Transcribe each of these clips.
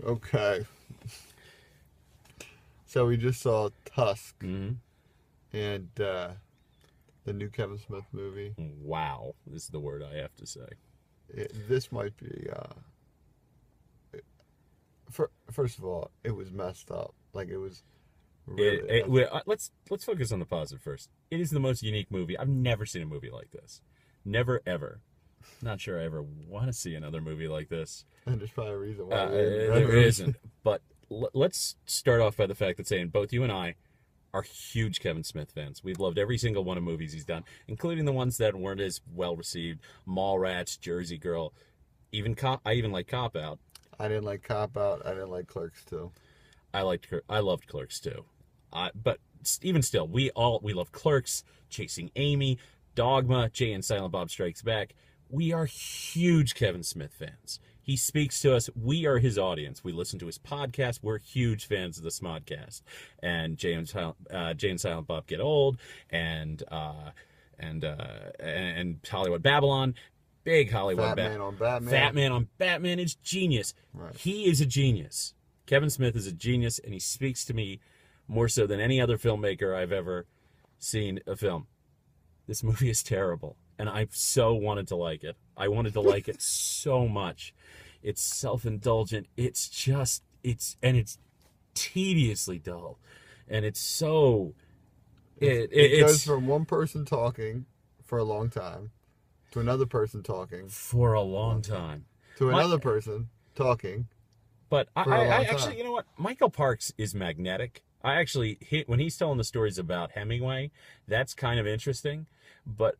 Okay. So we just saw Tusk Mm-hmm. and the new Kevin Smith movie. Wow, is the word I have to say. This might be. First of all, it was messed up. Like it was really. Let's focus on the positive first. It is the most unique movie. I've never seen a movie like this. Never ever. Not sure I ever want to see another movie like this. And there's probably a reason why There isn't. But let's start off by the fact that saying both you and I are huge Kevin Smith fans. We've loved every single one of movies he's done, including the ones that weren't as well received. Mallrats, Jersey Girl, I even like Cop Out. I didn't like Cop Out. I didn't like Clerks too. I loved Clerks too. But even still, we love Clerks, Chasing Amy, Dogma, Jay and Silent Bob Strikes Back. We are huge Kevin Smith fans. He speaks to us. We are his audience. We listen to his podcast. We're huge fans of the Smodcast. And Jay and Silent Bob Get Old, and Hollywood Babylon. Big Hollywood Fat Man on Batman. Fat Man on Batman is genius. Right. He is a genius. Kevin Smith is a genius, and he speaks to me more so than any other filmmaker I've ever seen a film. This movie is terrible, and I so wanted to like it. I wanted to like it so much. It's self-indulgent. It's tediously dull, and it's so. It goes from one person talking for a long time to another person talking for a long time to another person talking. But for a long I time. actually, you know what? Michael Parks is magnetic. I actually when he's telling the stories about Hemingway, that's kind of interesting. But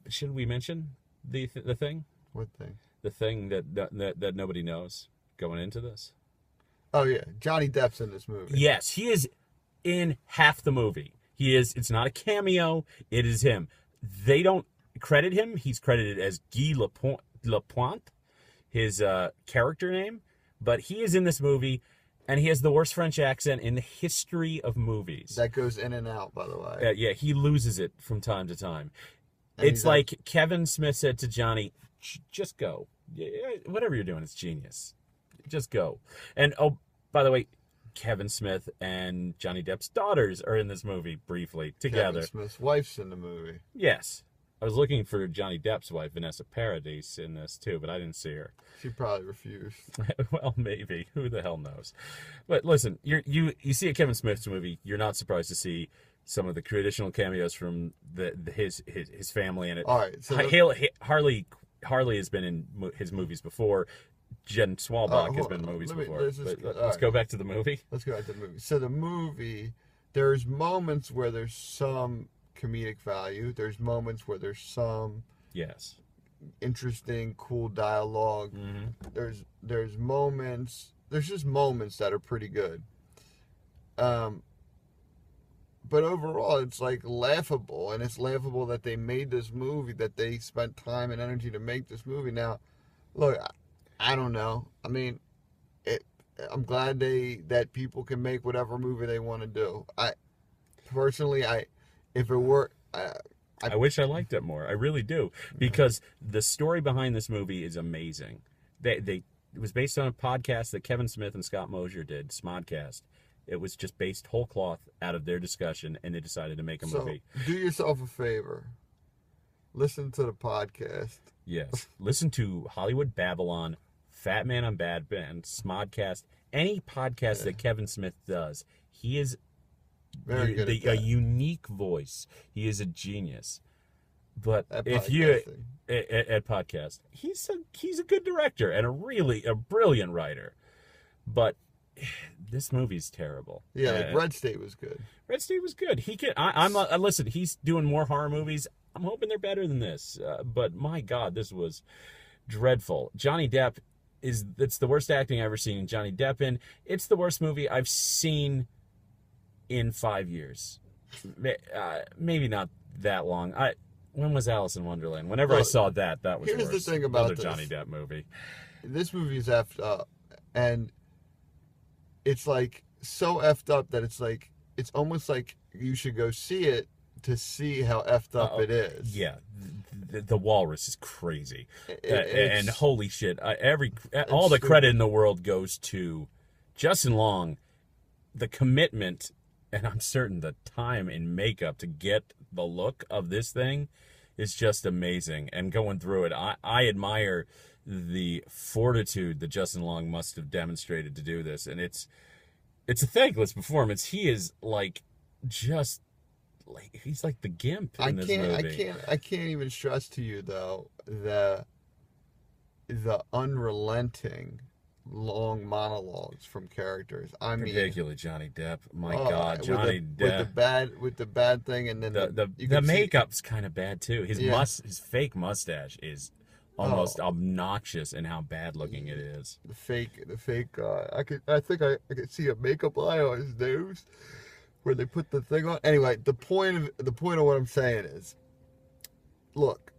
should we mention the thing? What thing? The thing that nobody knows going into this. Oh yeah, Johnny Depp's in this movie. Yes, he is in half the movie. He is. It's not a cameo. It is him. They don't credit him. He's credited as Guy Lapointe, his character name. But he is in this movie, and he has the worst French accent in the history of movies. That goes in and out, by the way. Yeah, he loses it from time to time. And It's like Kevin Smith said to Johnny, just go. Yeah, whatever you're doing, it's genius. Just go. And, oh, by the way, Kevin Smith and Johnny Depp's daughters are in this movie briefly together. Kevin Smith's wife's in the movie. Yes. I was looking for Johnny Depp's wife, Vanessa Paradis, in this too, but I didn't see her. She probably refused. Well, maybe. Who the hell knows? But listen, you see a Kevin Smith's movie, you're not surprised to see some of the traditional cameos from his family in it. All right. So Harley has been in his movies before. Jen Swalbach has been in movies before. Let's go back to the movie. Let's go back to the movie. So the movie, there's moments where there's some comedic value. There's moments where there's some interesting, cool dialogue. Mm-hmm. There's moments. There's just moments that are pretty good. But overall, it's like laughable, and it's laughable that they made this movie, that they spent time and energy to make this movie. Now, look, I don't know. I mean, I'm glad that people can make whatever movie they want to do. I wish I liked it more. I really do, because the story behind this movie is amazing. It was based on a podcast that Kevin Smith and Scott Mosier did, Smodcast. It was just based whole cloth out of their discussion, and they decided to make a movie. Do yourself a favor. Listen to the podcast. Yes. Listen to Hollywood Babylon, Fat Man on Batman, Smodcast, any podcast that Kevin Smith does. He is very good a unique voice. He is a genius. But at podcast, he's a good director and a brilliant writer. But this movie's terrible. Yeah, like Red State was good. Red State was good. Listen, he's doing more horror movies. I'm hoping they're better than this. But my God, this was dreadful. Johnny Depp it's the worst acting I've ever seen Johnny Depp in. It's the worst movie I've seen in 5 years. Maybe not that long. When was Alice in Wonderland? Whenever I saw that was here's worse. the thing about Another Johnny Depp movie. This movie's effed up, and it's like so effed up that it's almost like you should go see it to see how effed up it is. Yeah, the walrus is crazy, It's- and holy shit! All the credit in the world goes to Justin Long, the commitment, and I'm certain the time and makeup to get the look of this thing is just amazing. And going through it, I admire the fortitude that Justin Long must have demonstrated to do this, and it's a thankless performance. He is like just. Like he's like the gimp in this movie. I can't even stress to you though the unrelenting long monologues from characters. I mean, particularly Johnny Depp. My God, Johnny Depp with the bad thing, and then the makeup's kind of bad too. His fake mustache is almost obnoxious in how bad looking it is. The fake. I think I could see a makeup eye on his nose. Where they put the thing on. Anyway, the point of what I'm saying is, look,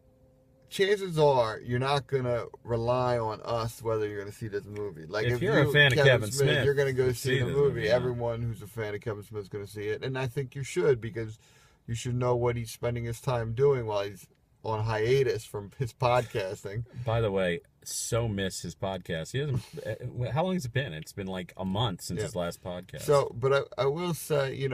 chances are you're not gonna rely on us whether you're gonna see this movie. Like if you're a fan of Kevin Smith, you're gonna go see the movie. Yeah. Everyone who's a fan of Kevin Smith is gonna see it, and I think you should, because you should know what he's spending his time doing while he's on hiatus from his podcasting. By the way, so miss his podcast. He hasn't. How long has it been? It's been like a month since his last podcast. So, but I will say,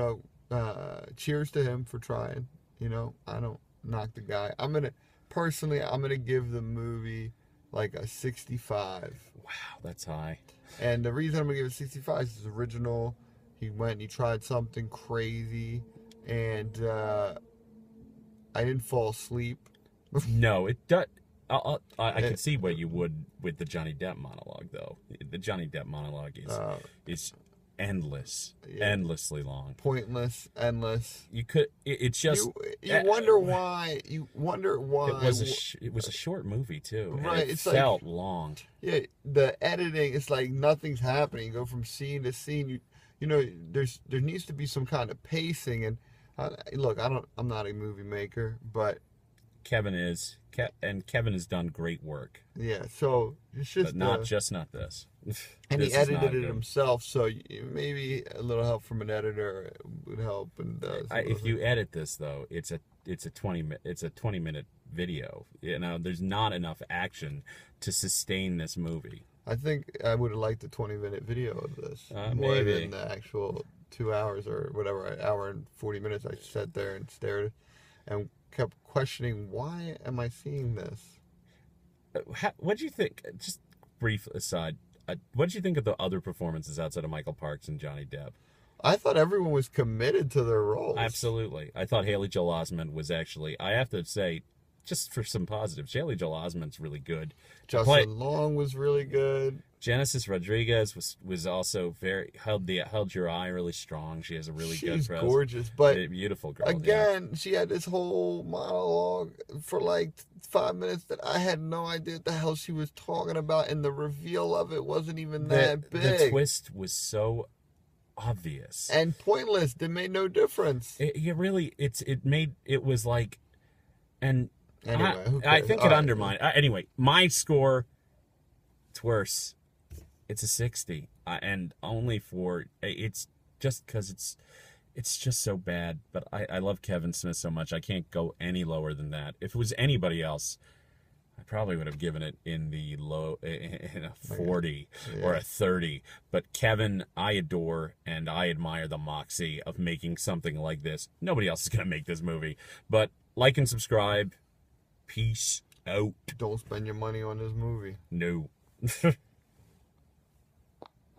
cheers to him for trying. I don't knock the guy. I'm gonna give the movie like a 65. Wow, that's high. And the reason I'm gonna give it 65 is it's original. He went and he tried something crazy, and I didn't fall asleep. No, it does. I can see what you would with the Johnny Depp monologue, though. The Johnny Depp monologue is endless, endlessly long, pointless, endless. You could. It's just. You wonder why. You wonder why. It was a short movie too. Right. It felt long. Yeah. The editing. It's like nothing's happening. You go from scene to scene. There needs to be some kind of pacing. And look, I'm not a movie maker, but Kevin is, and Kevin has done great work. Yeah, so it's just but not this. And he edited it himself, so maybe a little help from an editor would help. And if you edit this though, it's a 20-minute video. There's not enough action to sustain this movie. I think I would have liked a 20-minute video of this more than the actual 2 hours or whatever, an hour and 40 minutes. I sat there and stared and kept questioning, why am I seeing this? What do you think? Just brief aside. What did you think of the other performances outside of Michael Parks and Johnny Depp? I thought everyone was committed to their roles. Absolutely. I thought Haley Joel Osment was actually, I have to say, just for some positives, Haley Joel Osment's really good. Justin Long was really good. Genesis Rodriguez was also held your eye really strong. She has a really good presence. She's gorgeous, but a beautiful girl. Again, she had this whole monologue for like 5 minutes that I had no idea what the hell she was talking about, and the reveal of it wasn't even that big. The twist was so obvious and pointless. It made no difference. It was like, and anyway, I think it undermined. Anyway, my score, it's worse. It's a 60, and only for it's just because it's just so bad. But I love Kevin Smith so much, I can't go any lower than that. If it was anybody else, I probably would have given it in a 40 or a 30. But Kevin, I adore and I admire the moxie of making something like this. Nobody else is gonna make this movie. But like and subscribe. Peace out. Don't spend your money on this movie. No.